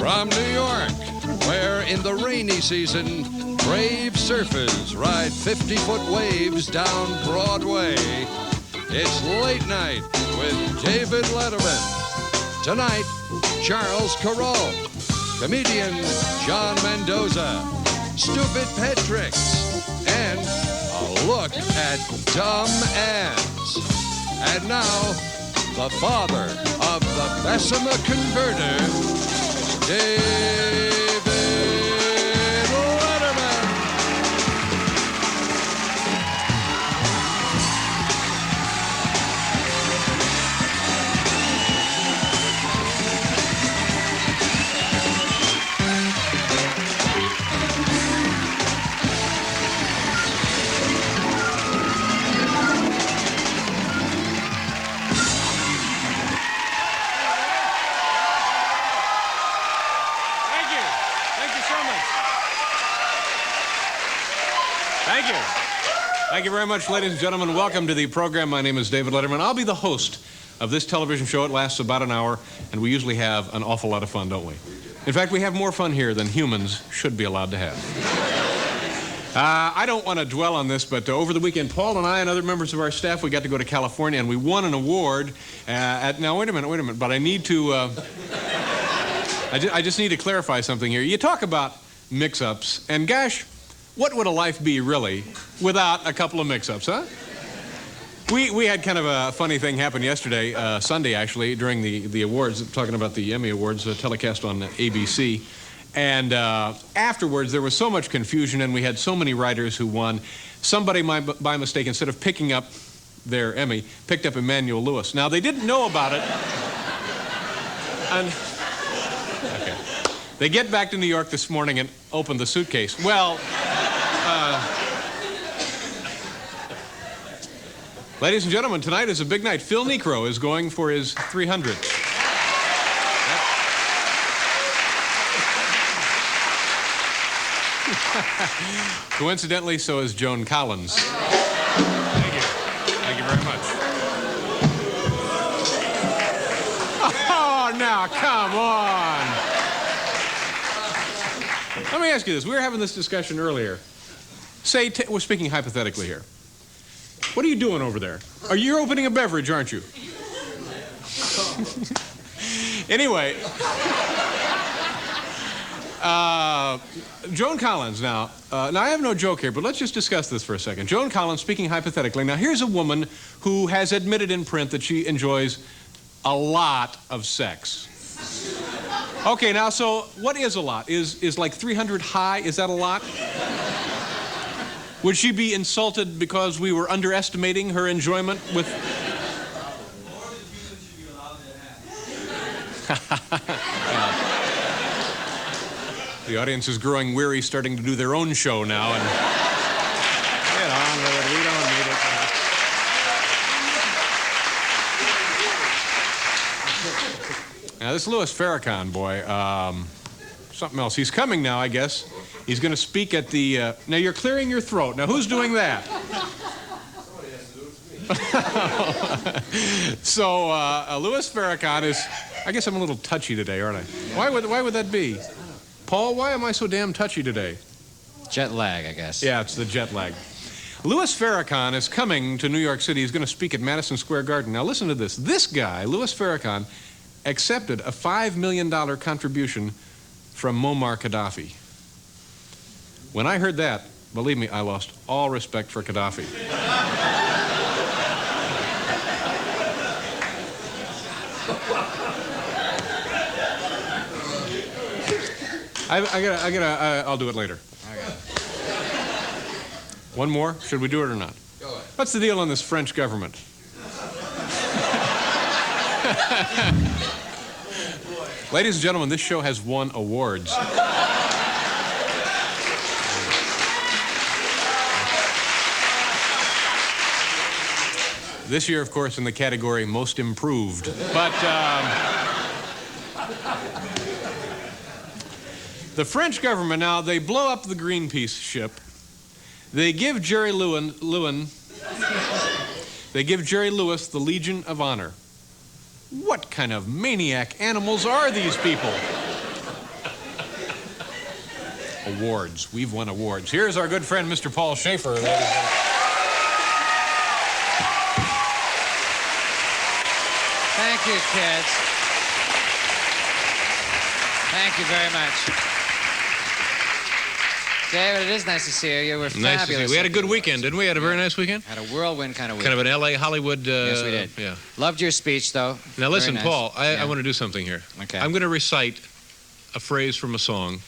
From New York, where in the rainy season, brave surfers ride 50-foot waves down Broadway, it's Late Night with David Letterman. Tonight, Charles Carroll, comedian John Mendoza, stupid pet tricks, and a look at dumb ants. And now, the father of the Bessemer converter, David Letterman. Thank you very much, ladies and gentlemen. Welcome to the program. My name is David Letterman. I'll be the host of this television show. It lasts about an hour, and we usually have an awful lot of fun, don't we? In fact, we have more fun here than humans should be allowed to have. I don't want to dwell on this, but over the weekend, Paul and I and other members of our staff, we got to go to California, and we won an award now, wait a minute, but I need to... I just need to clarify something here. You talk about mix-ups, and gosh... what would a life be, really, without a couple of mix-ups, huh? We had kind of a funny thing happen yesterday, Sunday, actually, during the awards, talking about the Emmy Awards, telecast on ABC. And afterwards, there was so much confusion, and we had so many writers who won. Somebody, by mistake, instead of picking up their Emmy, picked up Emmanuel Lewis. Now, they didn't know about it. And okay. They get back to New York this morning and open the suitcase. Well... ladies and gentlemen, tonight is a big night. Phil Necro is going for his 300th. Coincidentally, so is Joan Collins. Thank you. Thank you very much. Oh, now, come on. Let me ask you this. We were having this discussion earlier. Say, we're speaking hypothetically here. What are you doing over there? You're opening a beverage, aren't you? Anyway, Joan Collins now I have no joke here, but let's just discuss this for a second. Joan Collins, speaking hypothetically, now here's a woman who has admitted in print that she enjoys a lot of sex. Okay, now, so what is a lot? Is like 300 high? Is that a lot? Would she be insulted because we were underestimating her enjoyment with... The audience is growing weary, starting to do their own show now, and... Get on with it, we don't need it. Now, this Louis Farrakhan boy, something else. He's coming now, I guess. He's going to speak at the... now, you're clearing your throat. Now, who's doing that? So, Louis Farrakhan is... I guess I'm a little touchy today, aren't I? Why would that be? Paul, why am I so damn touchy today? Jet lag, I guess. Yeah, it's the jet lag. Louis Farrakhan is coming to New York City. He's going to speak at Madison Square Garden. Now, listen to this. This guy, Louis Farrakhan, accepted a $5 million contribution from Muammar Gaddafi. When I heard that, believe me, I lost all respect for Gaddafi. I'll do it later. One more? Should we do it or not? Go ahead. What's the deal on this French government? Ladies and gentlemen, this show has won awards. This year, of course, in the category Most Improved. But the French government, now, they blow up the Greenpeace ship. They give Jerry Lewis the Legion of Honor. What kind of maniac animals are these people? awards. We've won awards. Here's our good friend, Mr. Paul Schaefer. Ladies and gentlemen. Thank you, kids. Thank you very much. David, it is nice to see you. You were fabulous. Nice to see you. We had a good weekend, didn't we? Had a very nice weekend? Had a whirlwind kind of week. Kind of an L.A. Hollywood... yes, we did. Yeah. Loved your speech, though. Now, listen, Very nice. Paul, I want to do something here. Okay. I'm going to recite a phrase from a song,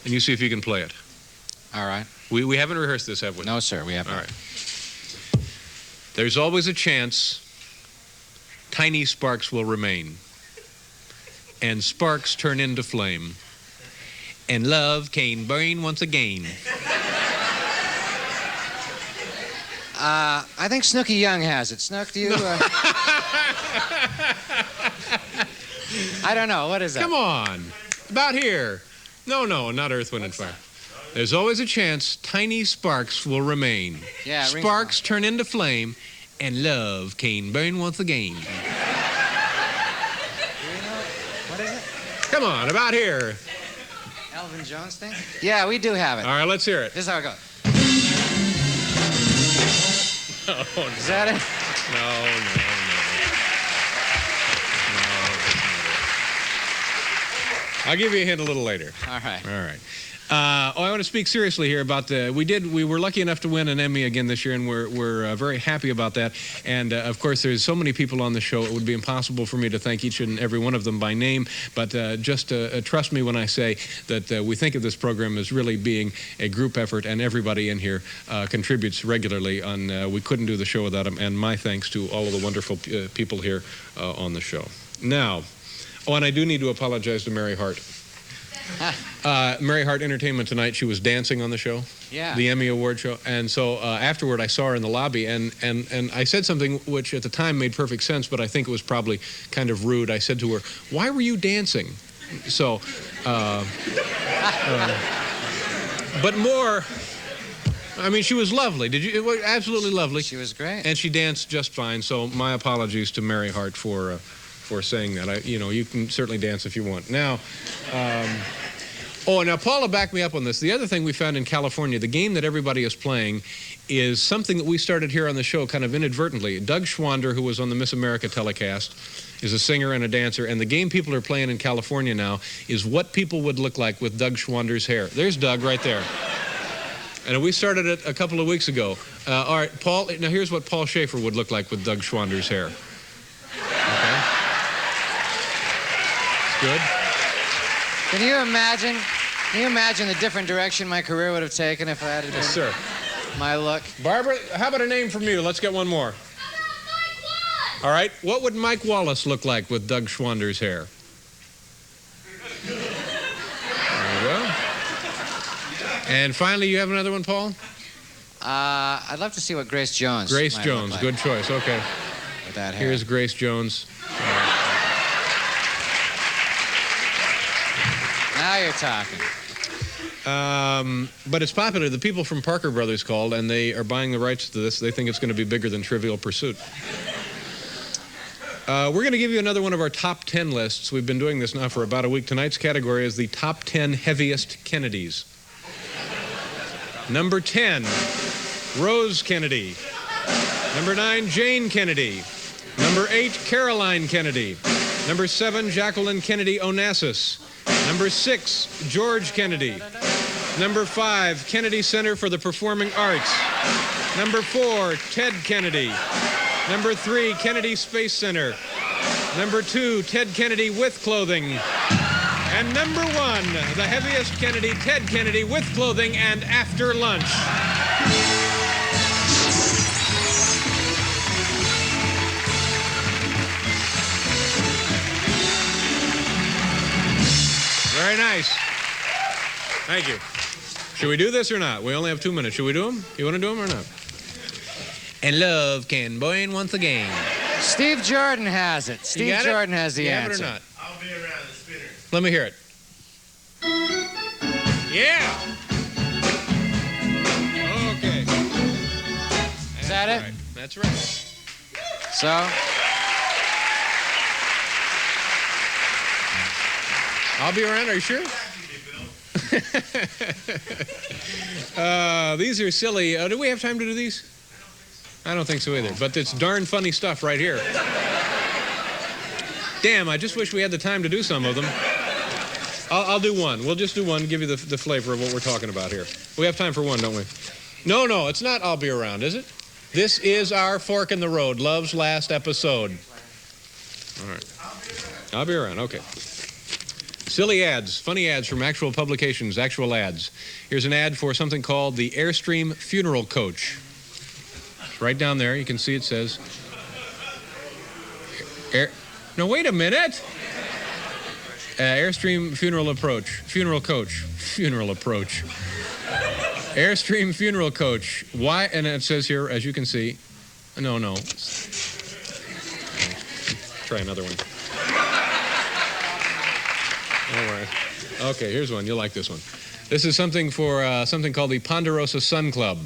and you see if you can play it. All right. We haven't rehearsed this, have we? No, sir, we haven't. All right. There's always a chance tiny sparks will remain, and sparks turn into flame, and love can burn once again. I think Snooky Young has it. Snook, do you... I don't know. What is that? Come on. About here. No, not Earth, Wind, and Fire. There's always a chance tiny sparks will remain. Yeah, sparks turn into flame, and love can burn once again. What is it? Come on, about here. Elvin Jones thing? Yeah, we do have it. All right, let's hear it. This is how it goes. No, Is that it? No. I'll give you a hint a little later. All right. All right. I want to speak seriously here about we were lucky enough to win an Emmy again this year, and we're very happy about that. And of course, there's so many people on the show, it would be impossible for me to thank each and every one of them by name. But just trust me when I say that we think of this program as really being a group effort, and everybody in here contributes regularly. We couldn't do the show without them. And my thanks to all of the wonderful people here on the show. Now, and I do need to apologize to Mary Hart. Mary Hart Entertainment tonight, she was dancing on the show, the Emmy Award show, and so afterward I saw her in the lobby, and I said something which at the time made perfect sense, but I think it was probably kind of rude. I said to her, "Why were you dancing?" So, but more, I mean, she was lovely. It was absolutely lovely. She was great. And she danced just fine, so my apologies to Mary Hart for saying that. You can certainly dance if you want. Now, now Paula backed me up on this. The other thing we found in California, the game that everybody is playing is something that we started here on the show kind of inadvertently. Doug Schwander, who was on the Miss America telecast, is a singer and a dancer, and the game people are playing in California now is what people would look like with Doug Schwander's hair. There's Doug right there. And we started it a couple of weeks ago. All right, Paul, now here's what Paul Schaefer would look like with Doug Schwander's hair. Okay? Good. Can you imagine the different direction my career would have taken if I had been Yes, sir. my look? Barbara, how about a name from you? Let's get one more. All right. What would Mike Wallace look like with Doug Schwander's hair? There you go. And finally, you have another one, Paul? I'd love to see what Grace Jones Grace might Jones. look like Good choice. Okay. with that hair. Here's Grace Jones. Now you're talking. But it's popular. The people from Parker Brothers called, and they are buying the rights to this. They think it's going to be bigger than Trivial Pursuit. We're going to give you another one of our top 10 lists. We've been doing this now for about a week. Tonight's category is the top 10 heaviest Kennedys. Number 10, Rose Kennedy. Number 9, Jane Kennedy. Number 8, Caroline Kennedy. Number 7, Jacqueline Kennedy Onassis. Number 6, George Kennedy. Number 5, Kennedy Center for the Performing Arts. Number 4, Ted Kennedy. Number 3, Kennedy Space Center. Number 2, Ted Kennedy with clothing. And number 1, the heaviest Kennedy, Ted Kennedy with clothing and after lunch. Very nice. Thank you. Should we do this or not? We only have 2 minutes. Should we do them? You want to do them or not? And love can burn once again. Steve Jordan has it. Steve Jordan has the answer. You have it or not? I'll be around the spinner. Let me hear it. Yeah. Okay. Is that it? Right. That's right. So, I'll be around. Are you sure? These are silly. Do we have time to do these? I don't think so either. But it's darn funny stuff right here. Damn, I just wish we had the time to do some of them. I'll do one. We'll just do one, give you the flavor of what we're talking about here. We have time for one, don't we? No, it's not I'll Be Around, is it? This is our Fork in the Road, Love's last episode. All right. I'll be around, okay. Silly ads, funny ads from actual publications, actual ads. Here's an ad for something called the Airstream Funeral Coach. It's right down there, you can see it says... No, wait a minute! Airstream Funeral Coach. Airstream Funeral Coach. Why? And it says here, as you can see, no. Try another one. All right. Okay, here's one. You'll like this one. This is something for something called the Ponderosa Sun Club.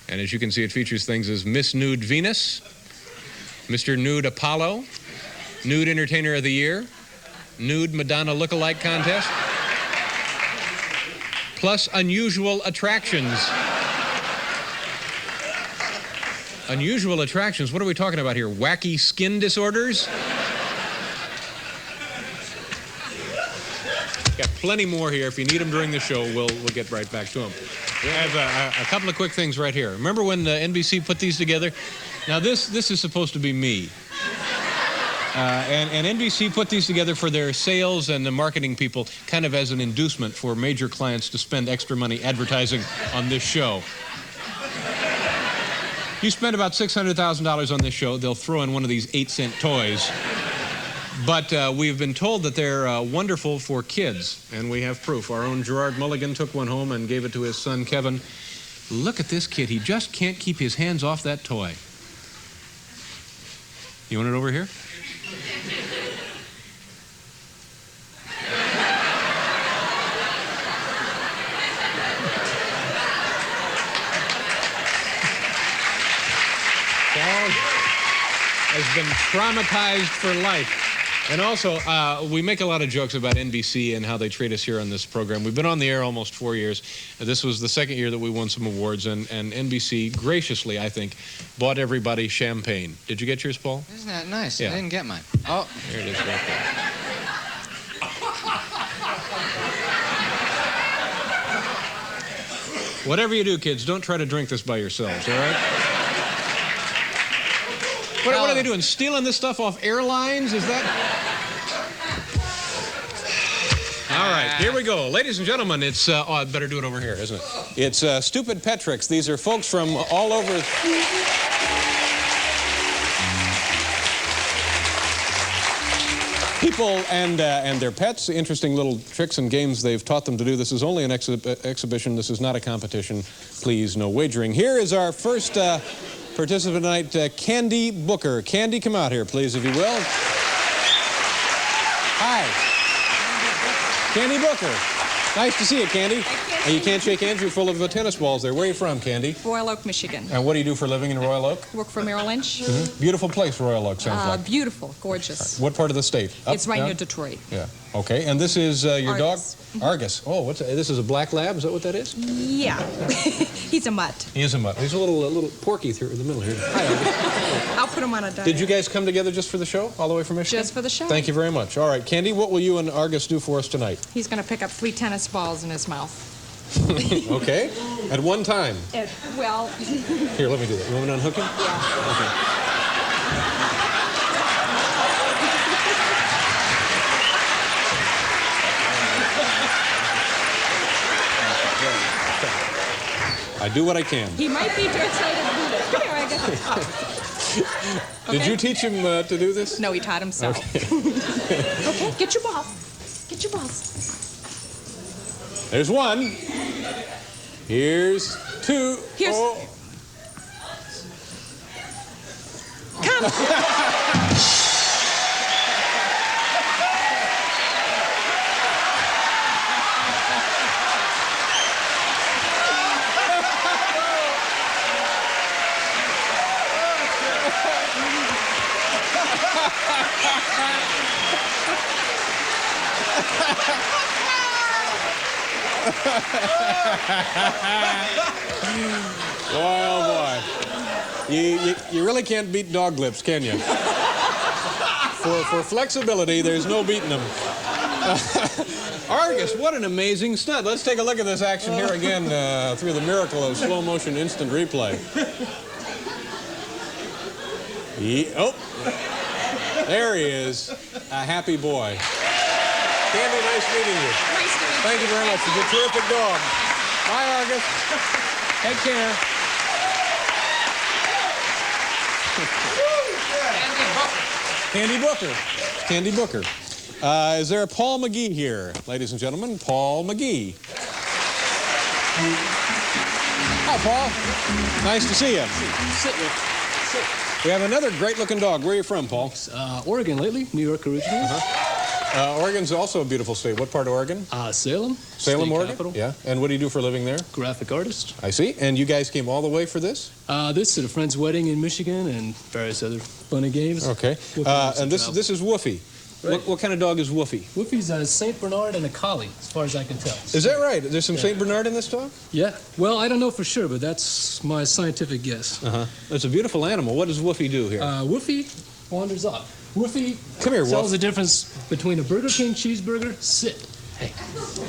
And as you can see, it features things as Miss Nude Venus, Mr. Nude Apollo, Nude Entertainer of the Year, Nude Madonna Lookalike Contest, plus unusual attractions. Unusual attractions? What are we talking about here? Wacky skin disorders? Got plenty more here. If you need them during the show, we'll get right back to them. I have a couple of quick things right here. Remember when NBC put these together? Now this is supposed to be me. And NBC put these together for their sales and the marketing people, kind of as an inducement for major clients to spend extra money advertising on this show. You spend about $600,000 on this show, they'll throw in one of these 8-cent toys. But we've been told that they're wonderful for kids, and we have proof. Our own Gerard Mulligan took one home and gave it to his son, Kevin. Look at this kid. He just can't keep his hands off that toy. You want it over here? Has been traumatized for life. And also, we make a lot of jokes about NBC and how they treat us here on this program. We've been on the air almost 4 years. This was the second year that we won some awards, and NBC graciously, I think, bought everybody champagne. Did you get yours, Paul? Isn't that nice? Yeah. I didn't get mine. Oh. There it is right there. Whatever you do, kids, don't try to drink this by yourselves, all right? What are they doing? Stealing this stuff off airlines? Is that... All right, here we go. Ladies and gentlemen, it's... oh, I better do it over here, isn't it? It's Stupid Pet Tricks. These are folks from all over... People and their pets. Interesting little tricks and games they've taught them to do. This is only an exhibition. This is not a competition. Please, no wagering. Here is our first... participant tonight, Candy Booker. Candy, come out here, please, if you will. Hi. Candy Booker. Nice to see you, Candy. And you can't shake hands. You're full of tennis balls there. Where are you from, Candy? Royal Oak, Michigan. And what do you do for a living in Royal Oak? Work for Merrill Lynch. Mm-hmm. Beautiful place, Royal Oak, sounds like. Beautiful, gorgeous. What part of the state? Up, It's right down? near Detroit. Yeah. Okay. And this is your Argus. dog? Argus. Oh, this is a black lab? Is that what that is? Yeah. He's a mutt. He is a mutt. He's a little porky through in the middle here. Hi, Argus. I'll put him on a diet. Did you guys come together just for the show, all the way from Michigan? Just for the show. Thank you very much. All right, Candy, what will you and Argus do for us tonight? He's going to pick up 3 tennis balls in his mouth. Okay. At one time? Well... Here, let me do that. You want me to unhook him? Yeah. Okay. I do what I can. He might be too excited to do this. Come here, I got it. Okay. Did you teach him to do this? No, he taught himself. Okay. Okay, get your balls. Get your balls. There's one. Here's 2. Here's... Oh. Come. Boy, oh boy. You really can't beat dog lips, can you? For flexibility, there's no beating them. Argus, what an amazing stunt. Let's take a look at this action here again through the miracle of slow motion instant replay. Oh, there he is, a happy boy. Candy, nice meeting you. Nice to meet you. Thank you very much. It's a terrific dog. Bye, Argus. Take care. Candy Booker. Candy Booker. Is there a Paul McGee here, ladies and gentlemen? Paul McGee. Hi, Paul. Nice to see you. Sit, Rick. Sit. We have another great-looking dog. Where are you from, Paul? Oregon lately, New York originally. Oregon's also a beautiful state. What part of Oregon? Salem. Salem, state Oregon? capital. Yeah. And what do you do for a living there? Graphic artist. I see. And you guys came all the way for this? This at a friend's wedding in Michigan and various other fun and games. Okay. And this is Woofy. Right. What kind of dog is Woofy? Woofy's a St. Bernard and a collie, as far as I can tell. Is that right? There's some St. Bernard in this dog? Yeah. Well, I don't know for sure, but that's my scientific guess. It's a beautiful animal. What does Woofy do here? Woofy wanders off. Woofy Come here, tells Woof. the difference between a Burger King cheeseburger, sit, hey,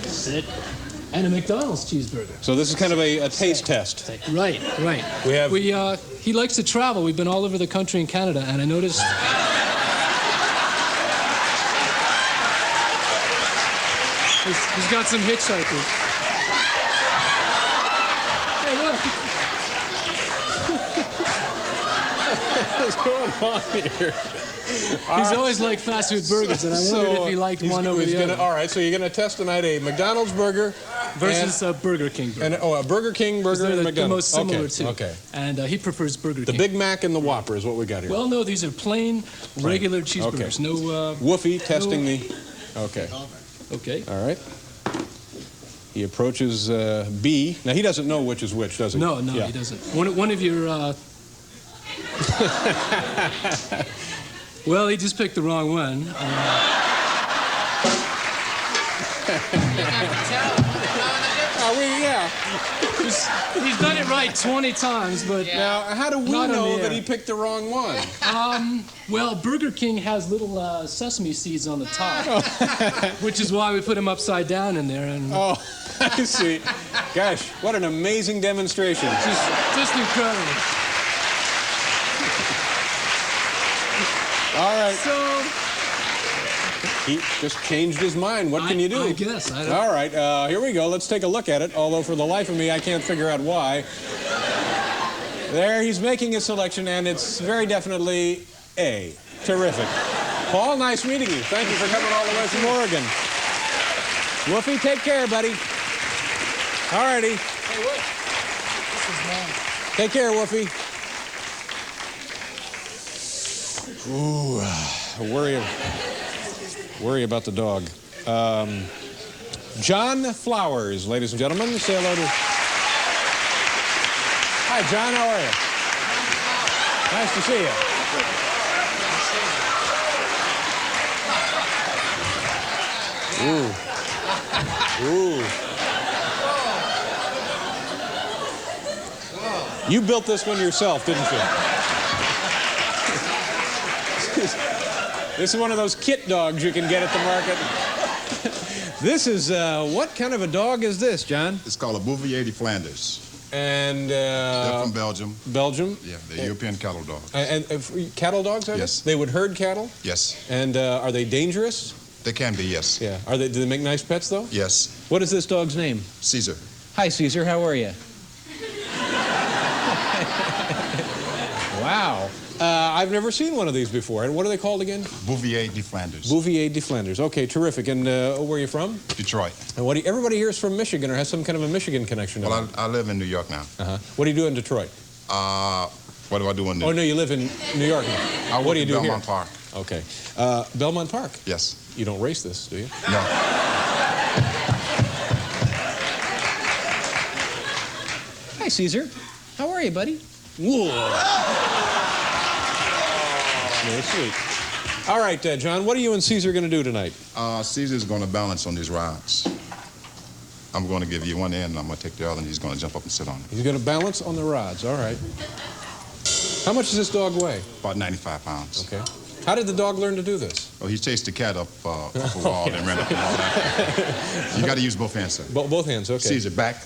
sit, and a McDonald's cheeseburger. So this is kind of a taste test. Right, right. He likes to travel. We've been all over the country in Canada, and I noticed. He's got some hitchhikers. Hey, look. What's going on here? He's always liked fast food burgers, and I wondered if he liked one over the other. All right, so you're going to test tonight a McDonald's burger versus a Burger King burger. a Burger King burger and They're a the McDonald's. most similar to. Okay. And he prefers Burger The King. Big Mac and the Whopper is what we got here. Well, no, these are plain, regular cheeseburgers. Okay. No. Woofy testing the. Okay. Okay. All right. He approaches B. Now, he doesn't know which is which, does he? No, Yeah. he doesn't. One of your. Well, he just picked the wrong one. Yeah. He's done it right 20 times, but. Now, how do we Not on know the that air. he picked the wrong one? Well, Burger King has little sesame seeds on the top, which is why we put them upside down in there. And Oh, I see. Gosh, what an amazing demonstration. just incredible. All right. So, He just changed his mind. What can you do? I guess. I don't. All right, here we go. Let's take a look at it, although for the life of me, I can't figure out why. There, he's making a selection, and it's very definitely A. Terrific. Paul, nice meeting you. Thank you for coming all the way from Oregon. Woofy, take care, buddy. All righty. Hey, what? This is mine. Take care, Woofy. Ooh, worry about the dog. John Flowers, ladies and gentlemen. Say hello to... Hi, John. How are you? Nice to see you. Ooh. You built this one yourself, didn't you? This is one of those kit dogs you can get at the market. This is, what kind of a dog is this, John? It's called a Bouvier de Flanders. And, They're from Belgium. Belgium? Yeah, they're European cattle dogs. And cattle dogs, are Yes. they? They would herd cattle? Yes, And are they dangerous? they can be, yes. Yeah. Do they make nice pets, though? Yes, What is this dog's name? Caesar. Hi, Caesar. How are you? Wow. I've never seen one of these before. And what are they called again? Bouvier de Flanders. Bouvier de Flanders. Okay, terrific. And where are you from? Detroit. And everybody here is from Michigan or has some kind of a Michigan connection. Well, I live in New York now. What do you do in Detroit? What do I do in New Oh, no, you live in New York now. I What work do you in do Belmont here? Park. Okay. Belmont Park. Yes. You don't race this, do you? No. Hi, Caesar. How are you, buddy? Whoa. Very sweet. All right, John, what are you and Caesar going to do tonight? Caesar's going to balance on these rods. I'm going to give you one end, and I'm going to take the other, and he's going to jump up and sit on it. He's going to balance on the rods. All right. How much does this dog weigh? About 95 pounds. Okay. How did the dog learn to do this? Oh, he chased the cat up a wall and ran up the wall after. You got to use both hands, sir. Both hands, okay. Caesar, back.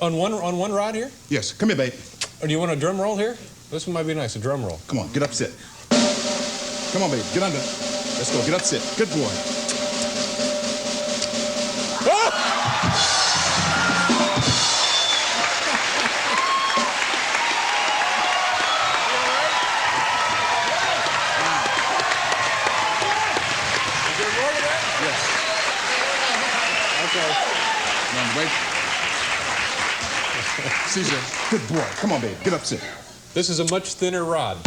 On one rod here? Yes. Come here, babe. Or do you want a drum roll here? This one might be nice, a drum roll. Come on, get up, sit. Come on, babe, get under. Let's go, get up, sit. Good boy. Caesar, good boy. Come on, babe. Get up, sit. This is a much thinner rod.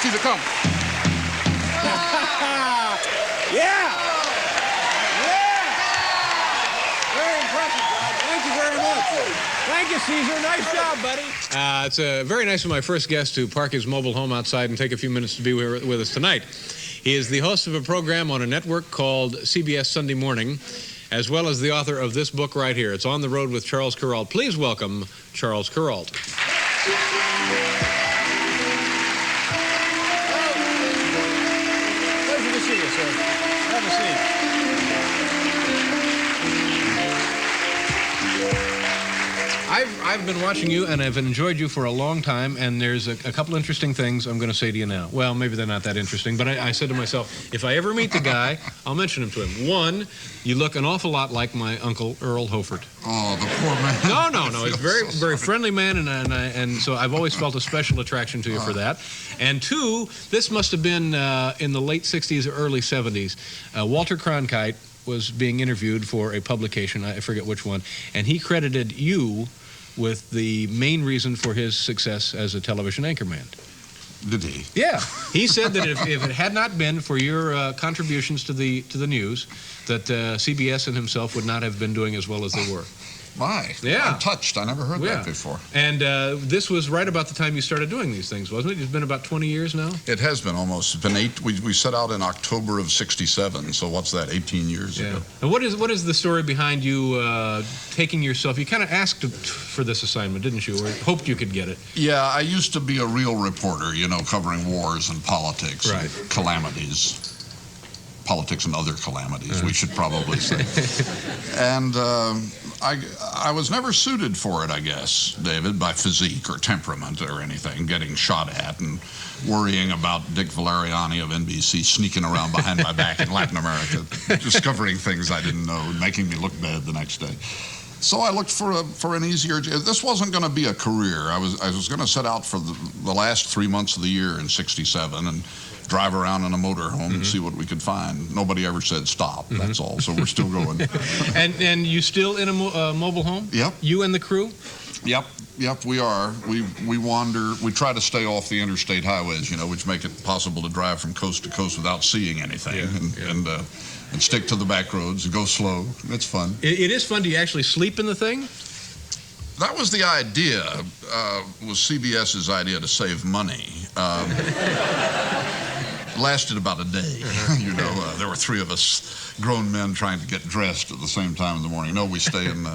Caesar, come. Yeah! Very impressive, Rod. Thank you very much. Thank you, Caesar. Nice job, buddy. It's very nice of my first guest to park his mobile home outside and take a few minutes to be here with us tonight. He is the host of a program on a network called CBS Sunday Morning, as well as the author of this book right here. It's On the Road with Charles Kuralt. Please welcome Charles Kuralt. Pleasure to see you, sir. Have a seat. I've been watching you, and I've enjoyed you for a long time, and there's a couple interesting things I'm going to say to you now. Well, maybe they're not that interesting, but I said to myself, if I ever meet the guy, I'll mention him to him. One, you look an awful lot like my uncle, Earl Hofert. Oh, the poor man. No. He's a very friendly man, and so I've always felt a special attraction to you for that. And two, this must have been in the late 60s or early 70s. Walter Cronkite was being interviewed for a publication, I forget which one, and he credited you with the main reason for his success as a television anchorman. Did he? Yeah. He said that if it had not been for your contributions to the news, that CBS and himself would not have been doing as well as they were. My. Yeah. I'm touched. I never heard that before. And this was right about the time you started doing these things, wasn't it? It's been about 20 years now? It has been almost. It's been we set out in October of '67, so what's that, 18 years ago. And what is the story behind you taking yourself, you kind of asked for this assignment, didn't you, or hoped you could get it? Yeah, I used to be a real reporter, covering wars and politics and calamities. Politics and other calamities, we should probably say. And I was never suited for it, I guess, David, by physique or temperament or anything, getting shot at and worrying about Dick Valeriani of NBC sneaking around behind my back in Latin America, discovering things I didn't know and making me look bad the next day. So I looked for an easier. This wasn't going to be a career. I was going to set out for the last 3 months of the year in '67 and drive around in a motorhome and see what we could find. Nobody ever said stop. That's all. So we're still going. And you still in a mobile home? Yep. You and the crew? Yep. We are. We wander. We try to stay off the interstate highways, which make it possible to drive from coast to coast without seeing anything, and stick to the back roads and go slow. It's fun. It is fun. Do you actually sleep in the thing? That was the idea. Was CBS's idea to save money. Lasted about a day. There were three of us grown men trying to get dressed at the same time in the morning. No, we stay in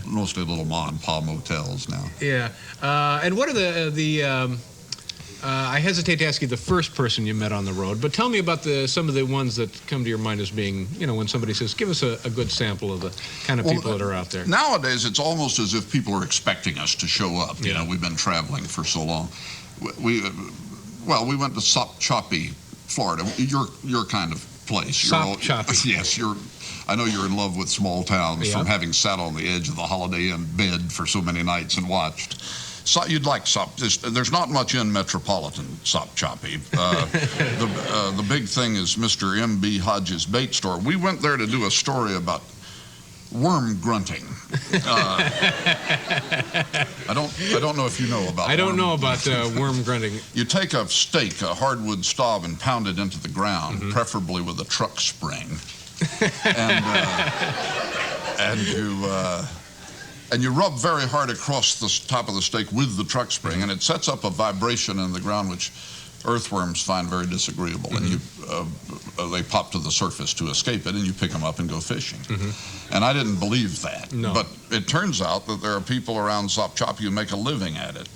mostly little mom and pop motels now. Yeah. And what are I hesitate to ask you the first person you met on the road, but tell me about some of the ones that come to your mind as being, when somebody says, give us a good sample of the kind of people that are out there. Nowadays, it's almost as if people are expecting us to show up. We've been traveling for so long. We went to Sop Choppy, Florida, your kind of place. Sop Choppy. Yes, I know you're in love with small towns from having sat on the edge of the Holiday Inn bed for so many nights and watched. So you'd like Sop. There's not much in metropolitan Sop Choppy. The big thing is Mr. M.B. Hodges' bait store. We went there to do a story about worm grunting. I don't know if you know about. I don't know about worm grunting. You take a stake, a hardwood stub, and pound it into the ground, preferably with a truck spring, and and you rub very hard across the top of the stake with the truck spring, and it sets up a vibration in the ground which earthworms find very disagreeable, and they pop to the surface to escape it, and you pick them up and go fishing. And I didn't believe that, but it turns out that there are people around Sopchoppy who make a living at it.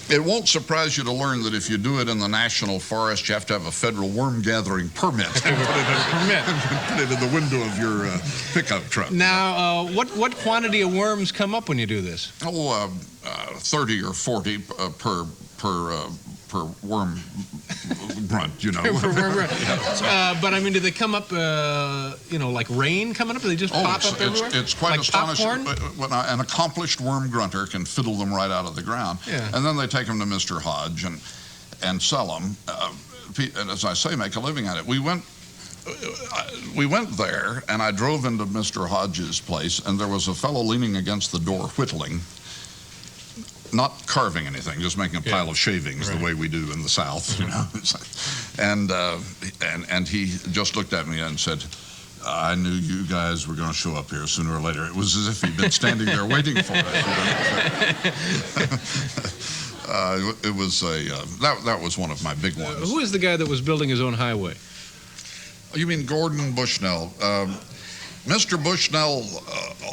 It won't surprise you to learn that if you do it in the national forest, you have to have a federal worm gathering permit. Put it in the window of your pickup truck. Now, what quantity of worms come up when you do this? 30 or 40 per worm grunt, you know. Per worm grunt. But I mean, do they come up, like rain coming up? Do they just pop up everywhere? It's quite like astonishing. Popcorn? When an accomplished worm grunter can fiddle them right out of the ground. Yeah. And then they take them to Mr. Hodge and sell them. And as I say, make a living at it. We went there, and I drove into Mr. Hodge's place, and there was a fellow leaning against the door whittling. Not carving anything, just making a pile of shavings the way we do in the South, you know. And he just looked at me and said, I knew you guys were going to show up here sooner or later. It was as if he'd been standing there waiting for us. It was that was one of my big ones. Who is the guy that was building his own highway? You mean Gordon Bushnell? Mr. Bushnell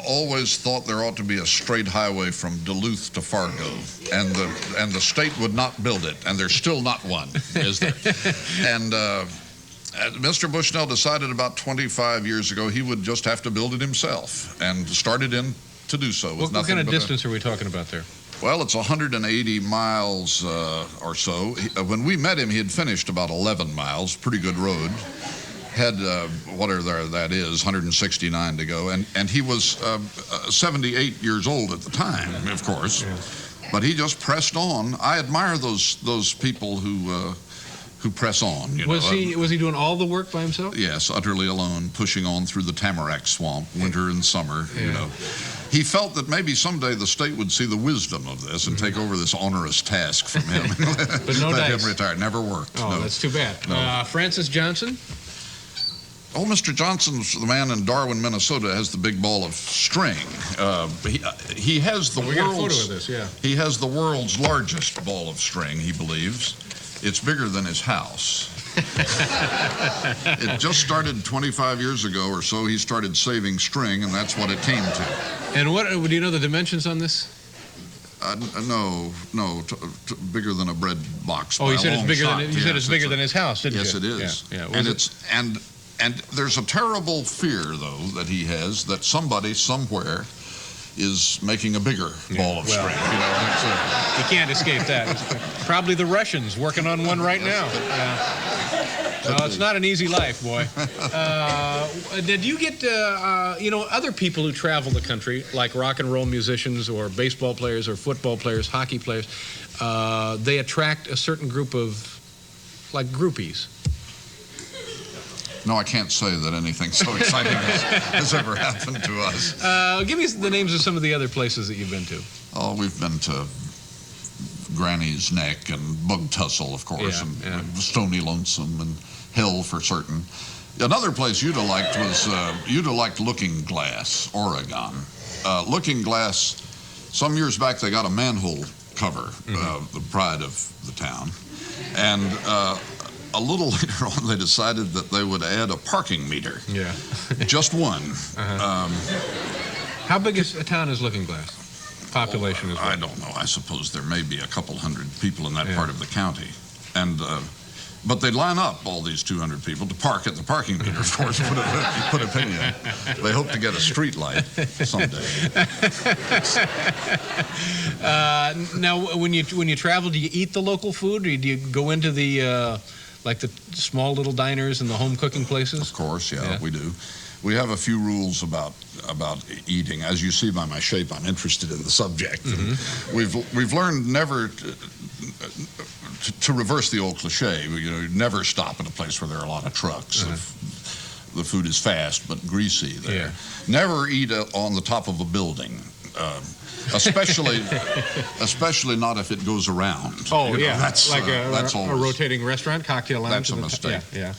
always thought there ought to be a straight highway from Duluth to Fargo, and the state would not build it, and there's still not one, is there? And Mr. Bushnell decided about 25 years ago he would just have to build it himself, and started in to do so. What kind of distance are we talking about there? Well, it's 180 miles or so. When we met him, he had finished about 11 miles, pretty good road. Had whatever that is, 169 to go, and he was 78 years old at the time, of course. Yeah. But he just pressed on. I admire those people who press on. Was he doing all the work by himself? Yes, utterly alone, pushing on through the tamarack swamp, winter and summer. You know, he felt that maybe someday the state would see the wisdom of this and take over this onerous task from him. But no let dice. him retire. Never worked. Oh, no. That's too bad. No. Francis Johnson. Oh, Mr. Johnson's the man in Darwin, Minnesota, has the big ball of string. He has the we got a photo of this, yeah. He has the world's largest ball of string, he believes. It's bigger than his house. It just started 25 years ago or so. He started saving string, and that's what it came to. And what do you know the dimensions on this? No, bigger than a bread box. Oh, you said it's bigger than it's bigger than his house, didn't you? Yes, it is. Yeah. And there's a terrible fear, though, that he has that somebody somewhere is making a bigger ball of string. You know, you can't escape that. It's probably the Russians working on one right now. No, it's not an easy life, boy. Did you get, other people who travel the country, like rock and roll musicians or baseball players or football players, hockey players, they attract a certain group of, like, groupies. No, I can't say that anything so exciting has ever happened to us. Give me the names of some of the other places that you've been to. Oh, we've been to Granny's Neck and Bug Tussle, of course, and Stony Lonesome and Hill for certain. Another place you'd have liked was Looking Glass, Oregon. Looking Glass, some years back they got a manhole cover, the pride of the town, and a little later on, they decided that they would add a parking meter. Yeah. Just one. How big is a town is Looking Glass? Population is what? I don't know. I suppose there may be a couple hundred people in that part of the county. And but they line up, all these 200 people, to park at the parking meter, of course, put a penny in. They hope to get a street light someday. Now, when you travel, do you eat the local food, or do you go into the like the small little diners and the home cooking places? Of course, yeah, we do. We have a few rules about eating. As you see by my shape, I'm interested in the subject. We've learned never to reverse the old cliche. You never stop at a place where there are a lot of trucks. The food is fast but greasy there. Never eat on the top of a building. Especially not if it goes around. Oh, yeah. That's like that's a rotating restaurant, cocktail lounge. That's a mistake. Yeah.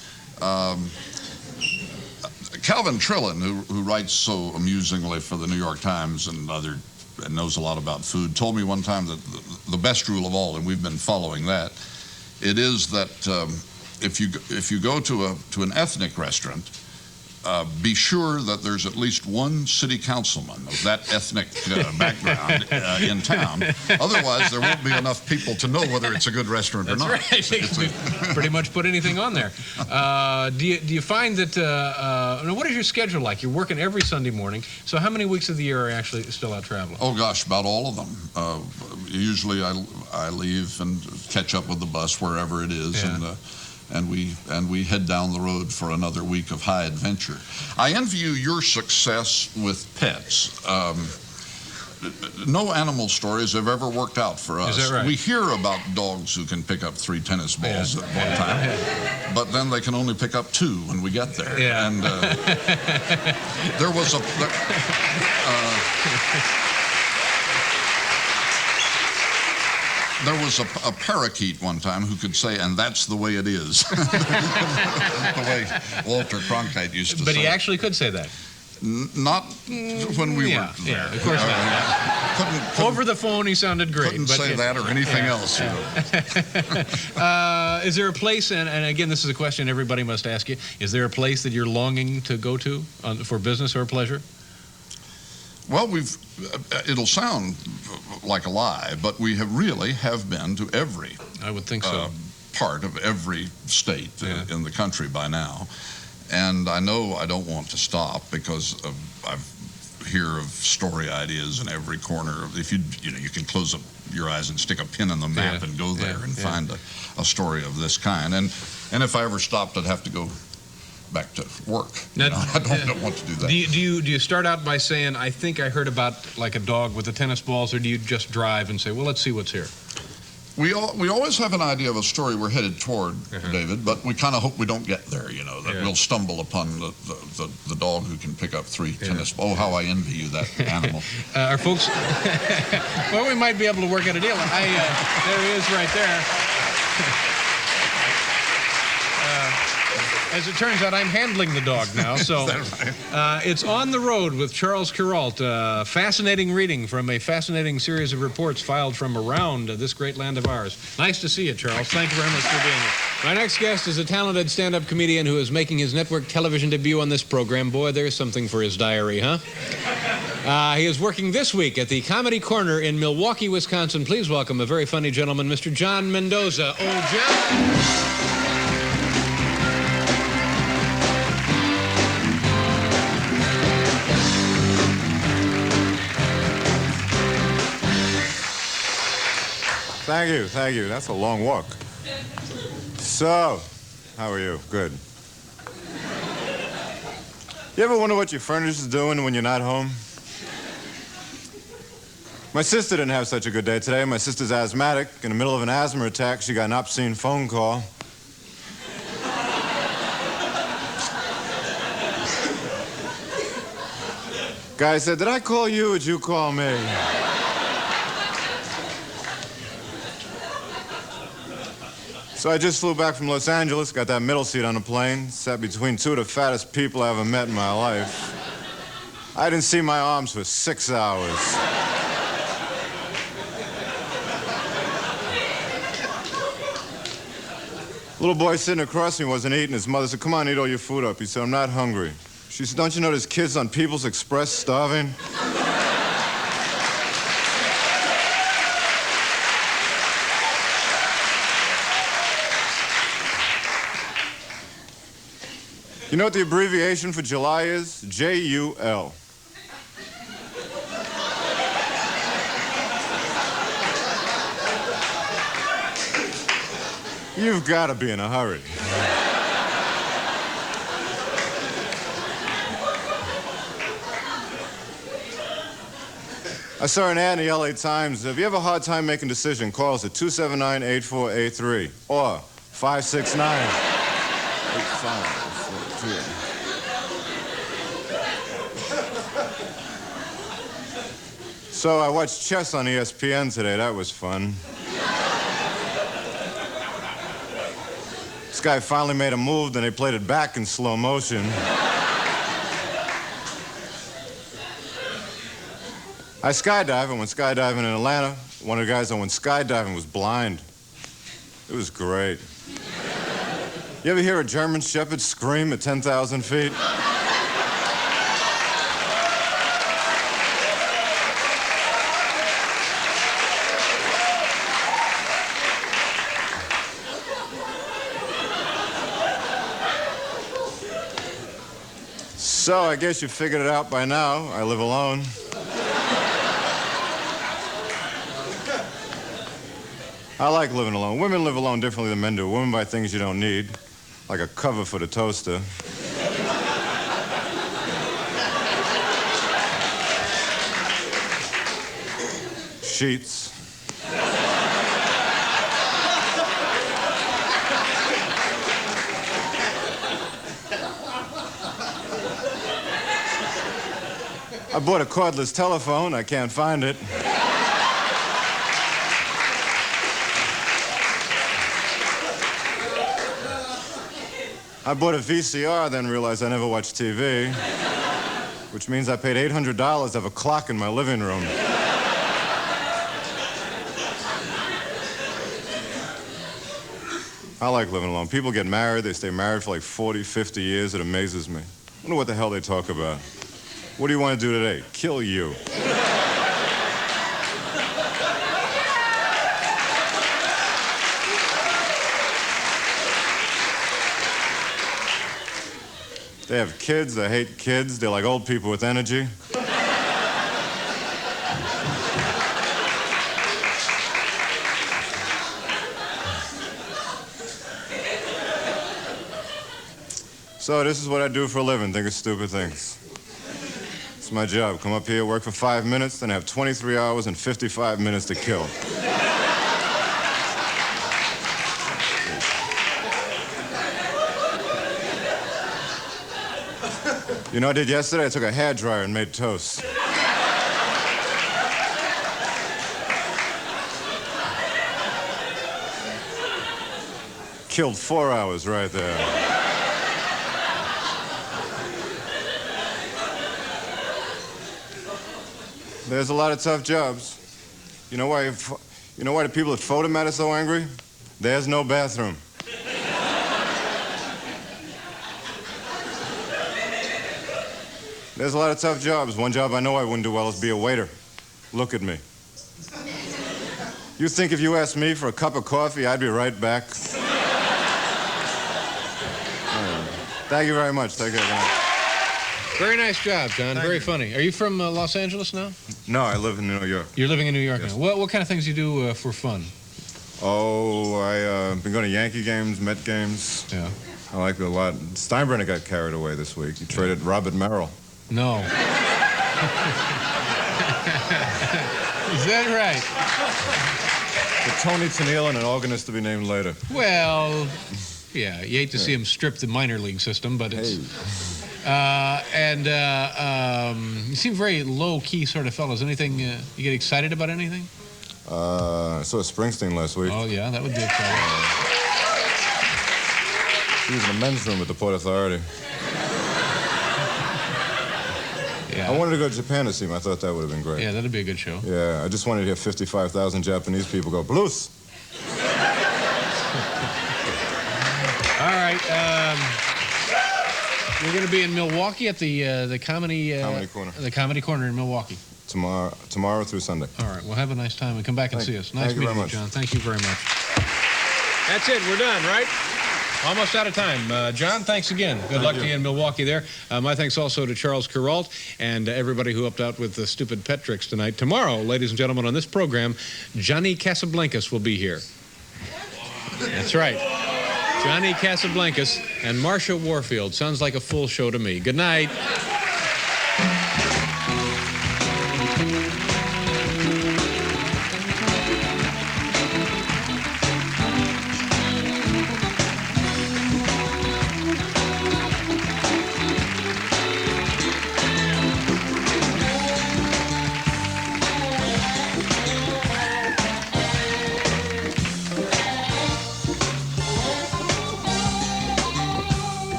Calvin Trillin, who writes so amusingly for the New York Times and other and knows a lot about food, told me one time that the best rule of all, and we've been following that, it is that if you go to an ethnic restaurant, be sure that there's at least one city councilman of that ethnic background in town. Otherwise, there won't be enough people to know whether it's a good restaurant or not. That's right. Pretty much put anything on there. Do you find that, what is your schedule like? You're working every Sunday morning, so how many weeks of the year are you actually still out traveling? Oh, gosh, about all of them. Usually I leave and catch up with the bus wherever it is, Yeah. and we head down the road for another week of high adventure. I envy you your success with pets. No animal stories have ever worked out for us. Is that right? We hear about dogs who can pick up 3 tennis balls at one time, but then they can only pick up 2 when we get there. Yeah. And there was There was a parakeet one time who could say, "And that's the way it is." The way Walter Cronkite used to say. But he actually could say that. Not when we were there. Yeah, of course not. Couldn't Over the phone, he sounded great. couldn't but say that or anything else. You know. Is there a place, and again, this is a question everybody must ask you, is there a place that you're longing to go to for business or pleasure? Well, it'll sound like a lie, but we really have been to every I would think so. part of every state in the country by now. And I know I don't want to stop because I hear of story ideas in every corner. If you can close up your eyes and stick a pin in the map and go there and find a story of this kind. And if I ever stopped, I'd have to go back to work. Now, I don't want to do that. Do you start out by saying, I think I heard about like a dog with the tennis balls, or do you just drive and say, well, let's see what's here? We always have an idea of a story we're headed toward, David, but we kind of hope we don't get there, that we'll stumble upon the dog who can pick up 3 tennis balls. Oh, how I envy you, that animal. Our folks, well, we might be able to work out a deal. There he is right there. As it turns out, I'm handling the dog now, so it's On the Road with Charles Kuralt. Fascinating reading from a fascinating series of reports filed from around this great land of ours. Nice to see you, Charles. Thank you very much for being here. My next guest is a talented stand-up comedian who is making his network television debut on this program. Boy, there's something for his diary, huh? He is working this week at the Comedy Corner in Milwaukee, Wisconsin. Please welcome a very funny gentleman, Mr. John Mendoza. Oh, John! Thank you. That's a long walk. So, how are you? Good. You ever wonder what your furniture's doing when you're not home? My sister didn't have such a good day today. My sister's asthmatic. In the middle of an asthma attack, she got an obscene phone call. Guy said, "Did I call you or did you call me?" So I just flew back from Los Angeles, got that middle seat on the plane, sat between 2 of the fattest people I ever met in my life. I didn't see my arms for 6 hours. Little boy sitting across from me wasn't eating. His mother said, "Come on, eat all your food up." He said, "I'm not hungry." She said, "Don't you know there's kids on People's Express starving?" You know what the abbreviation for July is? J-U-L. You've got to be in a hurry. I saw an ad in the LA Times. If you have a hard time making a decision, call us at 279-8483 or 569-8542. So I watched chess on ESPN today. That was fun. This guy finally made a move, then they played it back in slow motion. I skydive, and went skydiving in Atlanta. One of the guys that went skydiving was blind. It was great. You ever hear a German Shepherd scream at 10,000 feet? So, I guess you figured it out by now. I live alone. I like living alone. Women live alone differently than men do. Women buy things you don't need, like a cover for the toaster. Sheets. I bought a cordless telephone. I can't find it. I bought a VCR, then realized I never watched TV, which means I paid $800 to have a clock in my living room. I like living alone. People get married, they stay married for like 40, 50 years. It amazes me. I wonder what the hell they talk about. What do you want to do today? Kill you. They have kids, they hate kids, they're like old people with energy. So this is what I do for a living, think of stupid things. It's my job. Come up here, work for 5 minutes, then have 23 hours and 55 minutes to kill. You know what I did yesterday? I took a hairdryer and made toast. Killed 4 hours right there. There's a lot of tough jobs. You know why the people at Photomat are so angry? There's no bathroom. There's a lot of tough jobs. One job I know I wouldn't do well is be a waiter. Look at me. You think if you asked me for a cup of coffee, I'd be right back? Thank you very much. Take care. Very nice job, John. Very funny. Are you from Los Angeles now? No, I live in New York. You're living in New York Yes. now. What kind of things do you do for fun? Oh, I've been going to Yankee games, Met games. Yeah. I like it a lot. Steinbrenner got carried away this week. He traded Robert Merrill. No. Is that right? For Tony Tennille and an organist to be named later. Well, yeah, you hate to see him strip the minor league system, but it's... you seem very low-key sort of fellows. Anything, you get excited about anything? I saw Springsteen last week. Oh, yeah, that would be exciting. He was in the men's room at the Port Authority. Yeah. I wanted to go to Japan to see him. I thought that would have been great. Yeah, that'd be a good show. Yeah, I just wanted to hear 55,000 Japanese people go, blues. All right. We're going to be in Milwaukee at the Comedy Corner. The Comedy Corner in Milwaukee. Tomorrow through Sunday. All right. Well, have a nice time and come back and see us. Nice Thank you meeting very you, much. John. Thank you very much. That's it. We're done, right? Almost out of time. John, thanks again. Good luck to you in Milwaukee there. My thanks also to Charles Kuralt and everybody who helped out with the stupid pet tricks tonight. Tomorrow, ladies and gentlemen, on this program, Johnny Casablancas will be here. That's right. Johnny Casablancas and Marsha Warfield. Sounds like a full show to me. Good night.